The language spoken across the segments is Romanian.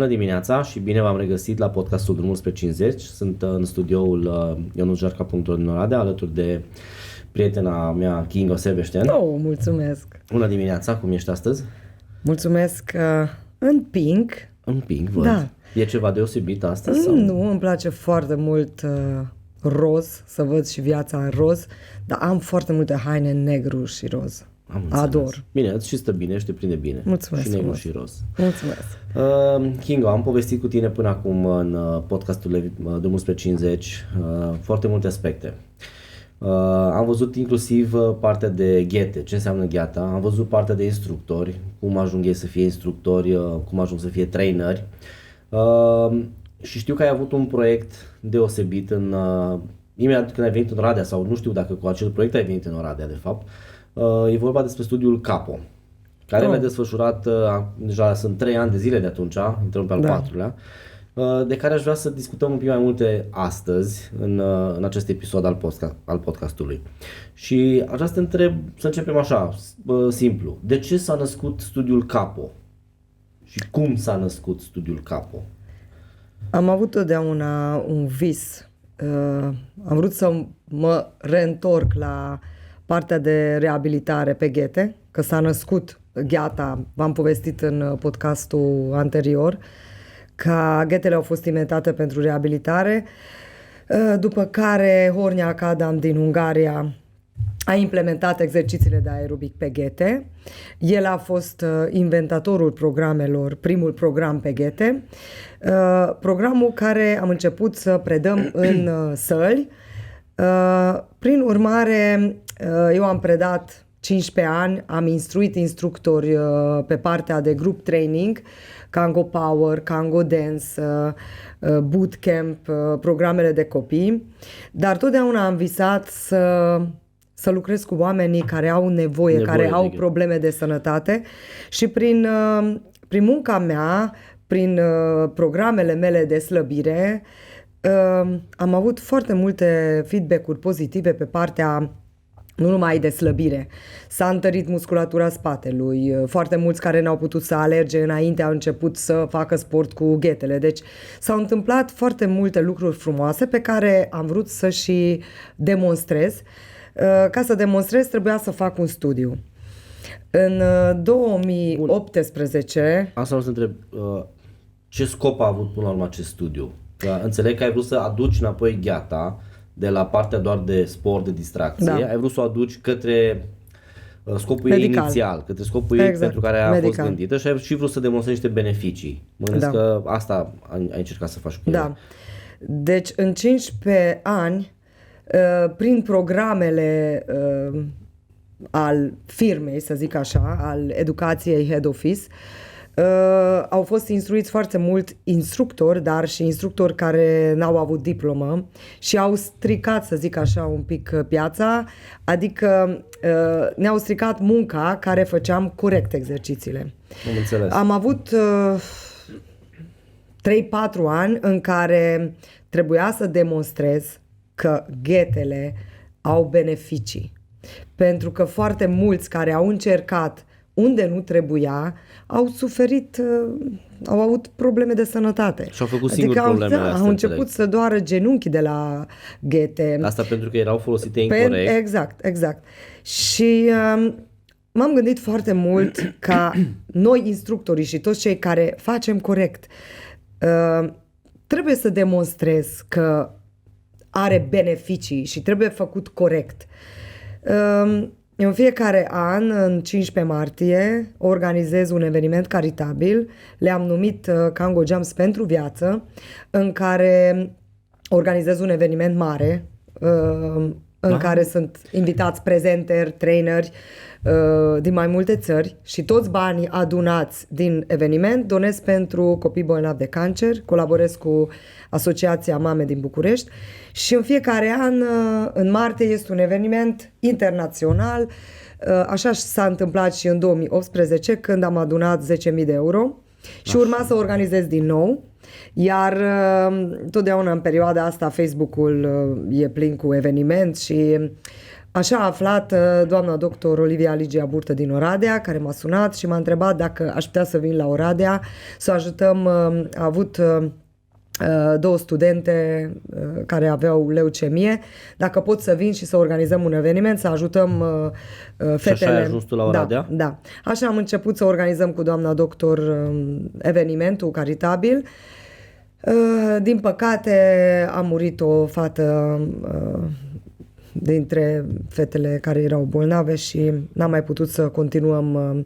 Bună dimineața și bine v-am regăsit la podcastul Drumul spre 50. Sunt în studioul ionuțjarca.ro din Oradea, alături de prietena mea, Kingo Sebeștean. Oh, mulțumesc! Bună dimineața, cum ești astăzi? Mulțumesc! În pink. În pink, văd. Da. E ceva deosebit astăzi? Sau? Nu, îmi place foarte mult roz, să văd și viața în roz, dar am foarte multe haine în negru și roz. Ador. Bine, îți și stă bine și te prinde bine. Mulțumesc. Și negru frumos. și roz. Mulțumesc. Kingo, am povestit cu tine până acum în podcastul Drumul spre 50 foarte multe aspecte. Am văzut inclusiv partea de ghete, ce înseamnă gheata, am văzut partea de instructori, cum ajung ei să fie instructori, cum ajung să fie traineri. Și știu că ai avut un proiect deosebit imediat când ai venit în Oradea, sau nu știu dacă cu acel proiect ai venit în Oradea de fapt. E vorba despre studiul Capo, care l-a desfășurat, deja sunt 3 ani de zile de atunci, intrăm pe al 4-lea, de care aș vrea să discutăm un pic mai multe astăzi în acest episod al podcastului. Și aș vrea să te întreb, să începem așa, simplu, de ce s-a născut studiul Capo? Și cum s-a născut studiul Capo? Am avut totdeauna un vis. Am vrut să mă reîntorc la partea de reabilitare pe ghete, că s-a născut gheata, v-am povestit în podcastul anterior, că ghetele au fost inventate pentru reabilitare, după care Hornia Akadam din Ungaria a implementat exercițiile de aerobic pe ghete. El a fost inventatorul programelor, primul program pe ghete, programul care am început să predăm în săli. Prin urmare, eu am predat 15 ani, am instruit instructori pe partea de group training, Kango Power, Kango Dance, Bootcamp, programele de copii, dar totdeauna am visat să lucrez cu oamenii care au nevoie care au probleme de sănătate și prin munca mea, prin programele mele de slăbire, am avut foarte multe feedback-uri pozitive pe partea nu numai de slăbire. S-a întărit musculatura spatelui, foarte mulți care n-au putut să alerge înainte au început să facă sport cu ghetele. Deci s-au întâmplat foarte multe lucruri frumoase pe care am vrut să și demonstrez. Ca să demonstrez trebuia să fac un studiu. În 2018... Asta vreau să întreb, ce scop a avut până la urmă acest studiu? Înțeleg că ai vrut să aduci înapoi gheata de la partea doar de sport, de distracție, da. Ai vrut să o aduci către scopul ei inițial, către scopul ei pentru care a fost gândită și ai și vrut să demonstrezi niște beneficii. Mă gândesc că asta ai încercat să faci cu ea. Da. Deci în 15 ani, prin programele al firmei, să zic așa, al educației head office, au fost instruiți foarte mult instructori, dar și instructori care n-au avut diplomă și au stricat, să zic așa, un pic piața, adică ne-au stricat munca care făceam corect exercițiile. Am înțeles. Am avut 3-4 ani în care trebuia să demonstrez că ghetele au beneficii. Pentru că foarte mulți care au încercat unde nu trebuia, au suferit, au avut probleme de sănătate. Și au făcut singur problemele astea. Au început să doară genunchii de la ghete. Asta pentru că erau folosite incorect. Exact. Și m-am gândit foarte mult ca noi, instructorii și toți cei care facem corect, trebuie să demonstrez că are beneficii și trebuie făcut corect. În fiecare an, în 15 martie, organizez un eveniment caritabil, le-am numit Kango Jumps pentru viață, în care organizez un eveniment mare, în care sunt invitați prezenteri, traineri din mai multe țări și toți banii adunați din eveniment donez pentru copii bolnavi de cancer, colaborez cu Asociația Mame din București și în fiecare an, în martie, este un eveniment internațional. Așa s-a întâmplat și în 2018, când am adunat 10.000 de euro și urma să organizez din nou. Iar totdeauna în perioada asta Facebook-ul e plin cu eveniment și Așa a aflat doamna doctor Olivia Ligia Burtă din Oradea, care m-a sunat și m-a întrebat dacă aș putea să vin la Oradea, să ajutăm. A avut două studente care aveau leucemie, dacă pot să vin și să organizăm un eveniment, să ajutăm fetele. Și așa ai ajuns tu la Oradea? Da. Așa am început să organizăm cu doamna doctor evenimentul caritabil. Din păcate a murit o fată dintre fetele care erau bolnave și n-am mai putut să continuăm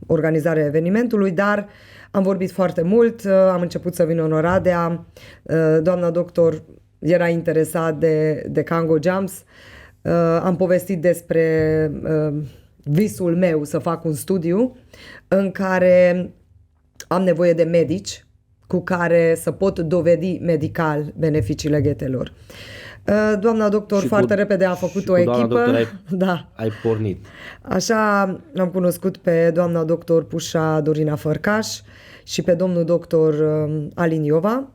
organizarea evenimentului, dar am vorbit foarte mult, am început să vin în Oradea, doamna doctor era interesat de Kango Jumps, am povestit despre visul meu să fac un studiu în care am nevoie de medici cu care să pot dovedi medical beneficiile ghetelor. Doamna doctor și foarte repede a făcut o echipă. Ai pornit. Așa am cunoscut pe doamna doctor Pușa Dorina Fărcaș și pe domnul doctor Alin Iova.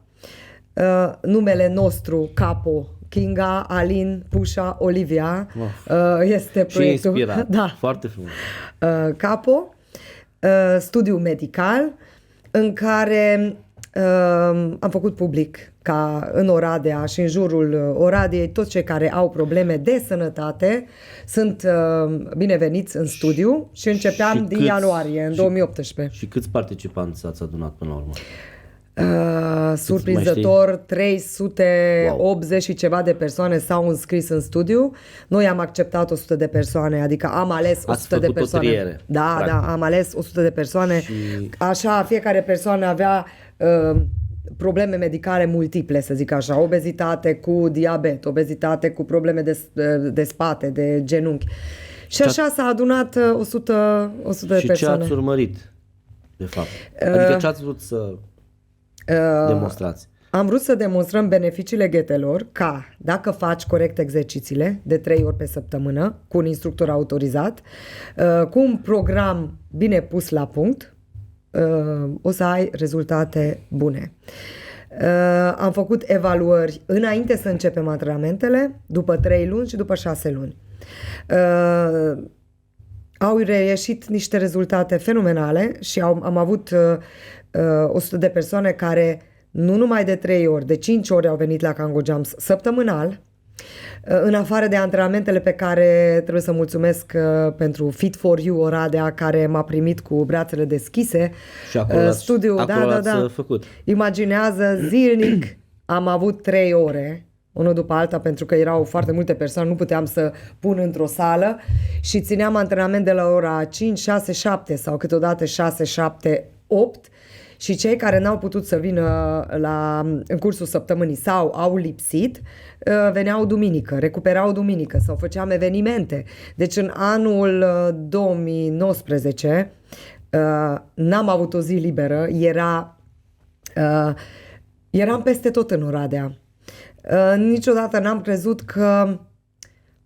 Numele nostru, Capo, Kinga, Alin, Pușa, Olivia, este proiectul. Și inspirat. Da. Foarte frumos. Capo, studiu medical în care am făcut public ca în Oradea și în jurul Oradei toți cei care au probleme de sănătate sunt bineveniți în studiu și începeam din ianuarie în 2018. Și câți participanți ați adunat până la urmă? Surprinzător, 380 și ceva de persoane s-au înscris în studiu. Noi am acceptat 100 de persoane, adică am ales 100 de persoane. O triere, da, practic. Da, am ales 100 de persoane. Și... Așa, fiecare persoană avea probleme medicale multiple, să zic așa, obezitate cu diabet, obezitate cu probleme de spate, de genunchi. Și așa s-a adunat 100 de persoane. Și ce ați urmărit, de fapt? Adică ce ați vrut să demonstrați? Am vrut să demonstrăm beneficiile ghetelor ca, dacă faci corect exercițiile de 3 ori pe săptămână, cu un instructor autorizat, cu un program bine pus la punct, o să ai rezultate bune. Am făcut evaluări înainte să începem antrenamentele, după 3 luni și după 6 luni. Au reieșit niște rezultate fenomenale și am avut 100 de persoane care nu numai de 3 ori, de 5 ori au venit la Kango Jumps săptămânal, în afară de antrenamentele pe care trebuie să mulțumesc pentru Fit for You Oradea, care m-a primit cu brațele deschise. Și acolo studiu, ați făcut. Imaginează, zilnic am avut 3 ore, unul după alta, pentru că erau foarte multe persoane, nu puteam să pun într-o sală și țineam antrenament de la ora 5, 6, 7 sau câteodată 6, 7, 8 și cei care n-au putut să vină în cursul săptămânii sau au lipsit, veneau duminică, recuperau duminică sau făceam evenimente. Deci în anul 2019 n-am avut o zi liberă, eram peste tot în Oradea. Niciodată n-am crezut că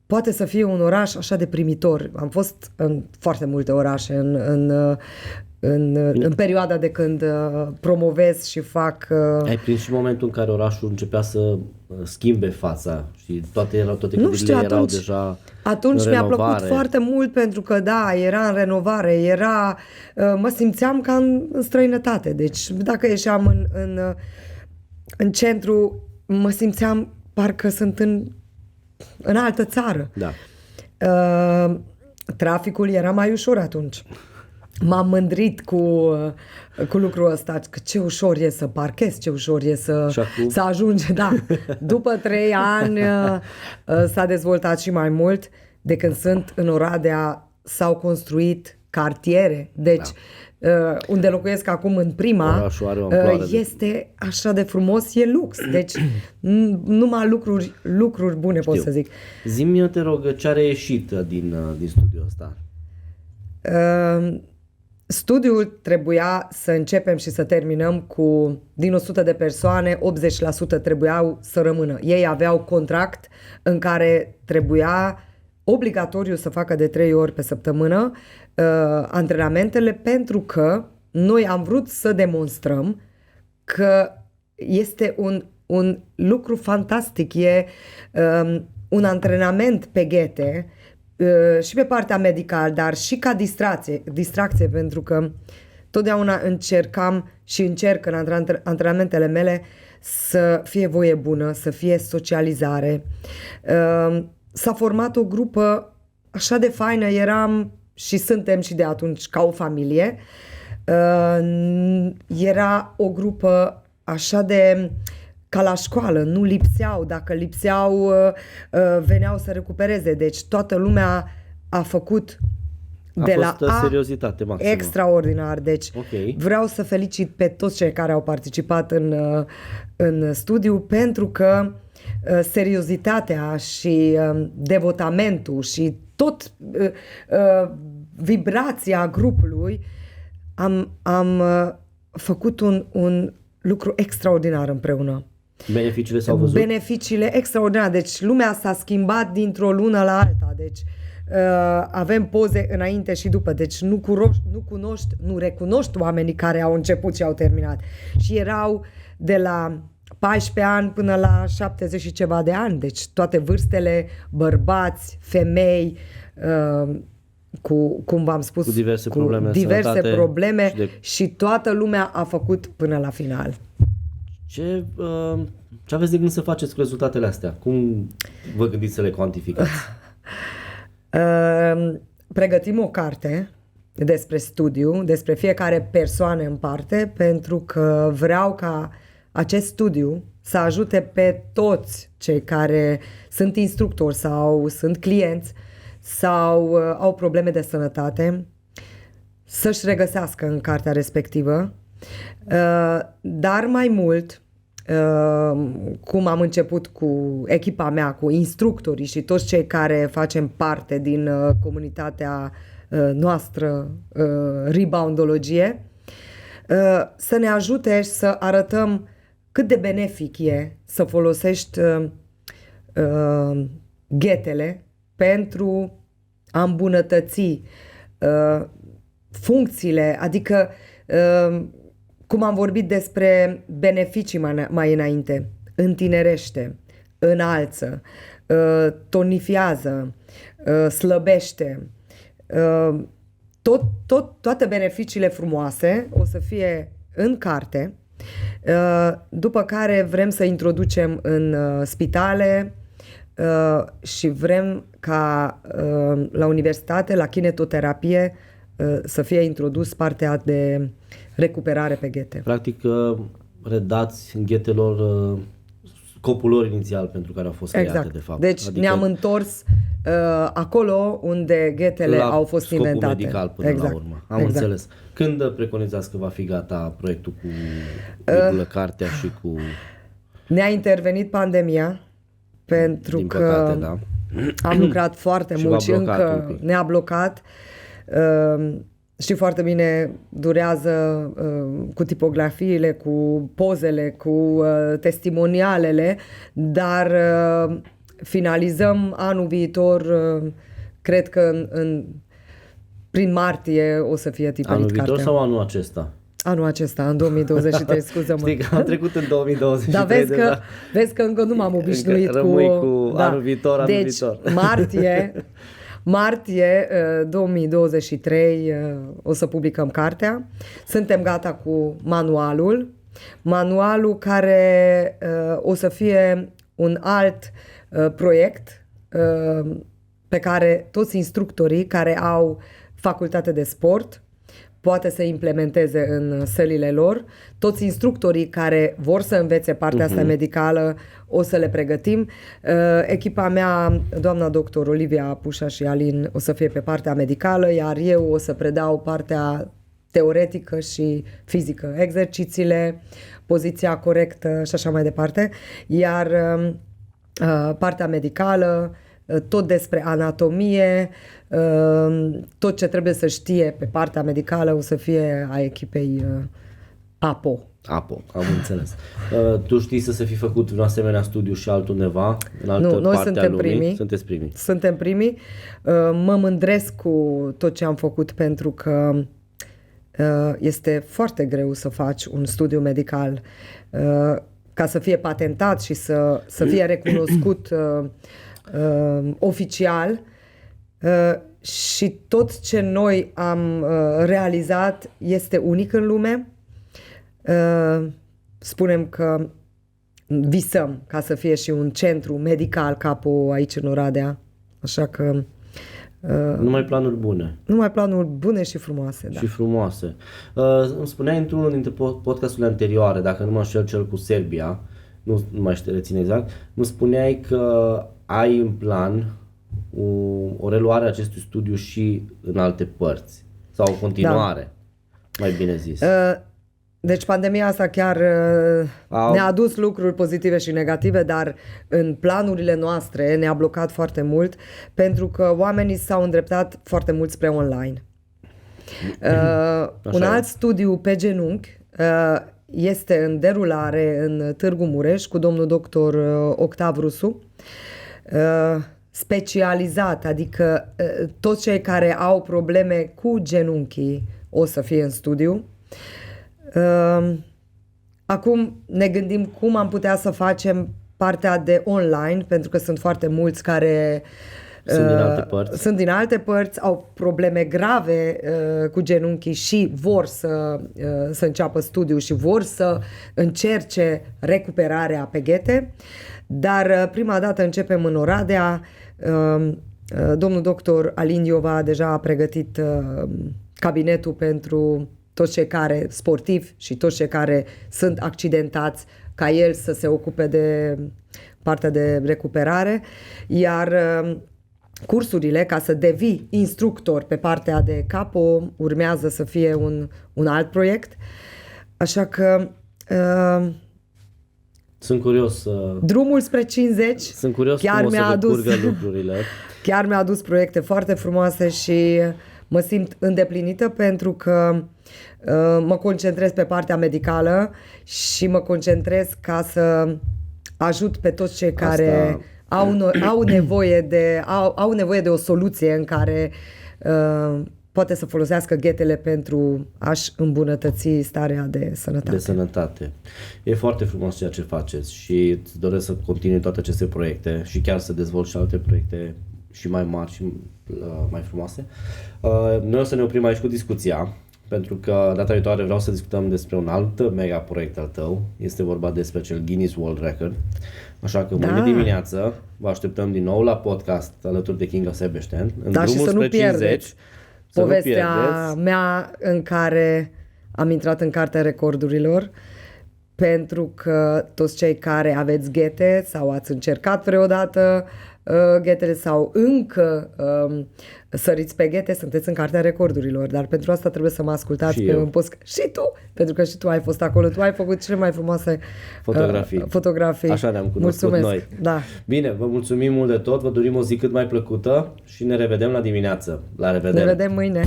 poate să fie un oraș așa de primitor. Am fost în foarte multe orașe în perioada de când promovez și fac... Ai prins și momentul în care orașul începea să schimbe fața și toate clădirile erau deja atunci în mi-a plăcut foarte mult pentru că da, era în renovare, mă simțeam ca în străinătate. Deci dacă ieșeam în centru, mă simțeam parcă sunt în altă țară. Da. Traficul era mai ușor atunci. M-am mândrit cu lucrul ăsta, că ce ușor e să parchezi, ce ușor e să ajungi. Da. După 3 ani s-a dezvoltat și mai mult. De când sunt în Oradea s-au construit cartiere. Deci unde locuiesc acum în Prima este așa de frumos, e lux. Deci numai lucruri bune pot să zic. Zi-mi, te rog, ce a reieșit din studiul ăsta? Studiul trebuia să începem și să terminăm din 100 de persoane, 80% trebuiau să rămână. Ei aveau contract în care trebuia obligatoriu să facă de 3 ori pe săptămână antrenamentele, pentru că noi am vrut să demonstrăm că este un lucru fantastic. un antrenament pe ghete și pe partea medicală, dar și ca distracție, pentru că totdeauna încercam și încerc în antrenamentele mele să fie voie bună, să fie socializare. S-a format o grupă așa de faină, eram și suntem și de atunci ca o familie. Era o grupă așa de ca la școală, nu lipseau, dacă lipseau veneau să recupereze, deci toată lumea a făcut de la seriozitate maximă. Extraordinar, deci vreau să felicit pe toți cei care au participat în studiu, pentru că seriozitatea și devotamentul și tot vibrația grupului am făcut un lucru extraordinar împreună. Beneficiile s-au văzut? Beneficiile extraordinare. Deci lumea s-a schimbat dintr-o lună la alta. Deci avem poze înainte și după. Deci nu recunoști oamenii care au început și au terminat. Și erau de la 14 ani până la 70 și ceva de ani. Deci toate vârstele, bărbați, femei, cum v-am spus, cu diverse probleme și toată lumea a făcut până la final. Ce aveți de gând să faceți cu rezultatele astea? Cum vă gândiți să le cuantificați? Pregătim o carte despre studiu, despre fiecare persoană în parte, pentru că vreau ca acest studiu să ajute pe toți cei care sunt instructori sau sunt clienți sau au probleme de sănătate să-și regăsească în cartea respectivă. Dar mai mult, cum am început cu echipa mea, cu instructorii și toți cei care facem parte din comunitatea noastră Reboundologie, să ne ajute să arătăm cât de benefic e să folosești ghetele pentru a îmbunătăți funcțiile, adică cum am vorbit despre beneficii mai înainte, întinerește, înalță, tonifiază, slăbește, toate beneficiile frumoase o să fie în carte, după care vrem să introducem în spitale și vrem ca la universitate, la kinetoterapie, să fie introdus partea de recuperare pe ghete. Practic redați ghetelor scopul lor inițial pentru care au fost create, de fapt. Deci ne-am întors acolo unde ghetele au fost inventate. La medical până la urmă. Am înțeles. Când preconizați că va fi gata proiectul cu cartea și cu... Ne-a intervenit pandemia pentru din că păcate, am lucrat foarte mult și încă ne-a blocat. Știu foarte bine, durează cu tipografiile, cu pozele, cu testimonialele, dar finalizăm anul viitor, cred că prin martie o să fie tipărit cartea. Anul viitor sau anul acesta? Anul acesta, în 2023, scuză-mă. Știi că am trecut în 2023. Dar vezi că încă nu m-am obișnuit cu anul viitor, viitor. Martie 2023 o să publicăm cartea. Suntem gata cu manualul care o să fie un alt proiect pe care toți instructorii care au facultate de sport poate să implementeze în sălile lor. Toți instructorii care vor să învețe partea asta medicală o să le pregătim. Echipa mea, doamna doctor Olivia Pușa și Alin, o să fie pe partea medicală, iar eu o să predau partea teoretică și fizică, exercițiile, poziția corectă și așa mai departe. Iar partea medicală, tot despre anatomie, tot ce trebuie să știe pe partea medicală o să fie a echipei APO. Am înțeles. Tu știi să se fi făcut un asemenea studiu și altundeva, în altă noi parte suntem a lumii? Primii. Sunteți primii. Suntem primii. Mă mândresc cu tot ce am făcut pentru că este foarte greu să faci un studiu medical ca să fie patentat și să fie recunoscut oficial și tot ce noi am realizat este unic în lume. Spunem că visăm ca să fie și un centru medical Capo aici în Oradea, așa că numai planuri bune. Numai planuri bune și frumoase. Da. Și frumoase. Îmi spuneai într-unul dintre podcasturile anterioare, dacă nu mă înșel, cel cu Serbia, nu mai știu, rețin exact, îmi spuneai că ai în plan o reluare a acestui studiu și în alte părți, sau o continuare, mai bine zis. Deci pandemia asta chiar ne-a adus lucruri pozitive și negative, dar în planurile noastre ne-a blocat foarte mult pentru că oamenii s-au îndreptat foarte mult spre online. Un alt studiu pe genunchi este în derulare în Târgu Mureș cu domnul doctor Octav Rusu, specializat, adică toți cei care au probleme cu genunchii o să fie în studiu. Acum ne gândim cum am putea să facem partea de online, pentru că sunt foarte mulți care sunt din alte părți, au probleme grave cu genunchii și vor să înceapă studiul și vor să încerce recuperarea pe ghete. Dar prima dată începem în Oradea. Domnul doctor Alin Iova deja a pregătit cabinetul pentru toți cei care sportivi și toți cei care sunt accidentați, ca el să se ocupe de partea de recuperare, iar cursurile ca să devii instructor pe partea de capo urmează să fie un alt proiect, așa că sunt curios. Drumul spre 50. Sunt curios chiar cum o să decurgă lucrurile. Chiar mi-a adus proiecte foarte frumoase și mă simt îndeplinită pentru că mă concentrez pe partea medicală și mă concentrez ca să ajut pe toți cei care au nevoie de o soluție în care poate să folosească ghetele pentru a-și îmbunătăți starea de sănătate. E foarte frumos ceea ce faceți și îți doresc să continui toate aceste proiecte și chiar să dezvolți și alte proiecte și mai mari și mai frumoase. Noi o să ne oprim aici cu discuția, pentru că data viitoare vreau să discutăm despre un alt mega proiect al tău. Este vorba despre cel Guinness World Record. Așa că mâine dimineață vă așteptăm din nou la podcast alături de Kinga Sebeștean. În da, drumul și să spre nu pierdeți povestea mea în care am intrat în Cartea Recordurilor, pentru că toți cei care aveți ghete sau ați încercat vreodată ghetele sau încă săriți pe ghete, sunteți în Cartea Recordurilor, dar pentru asta trebuie să mă ascultați pe un post. Și tu, pentru că și tu ai fost acolo, tu ai făcut cele mai frumoase fotografii. Așa ne-am cunoscut noi. Da. Bine, vă mulțumim mult de tot, vă dorim o zi cât mai plăcută și ne revedem la dimineață. La revedere! Ne vedem mâine!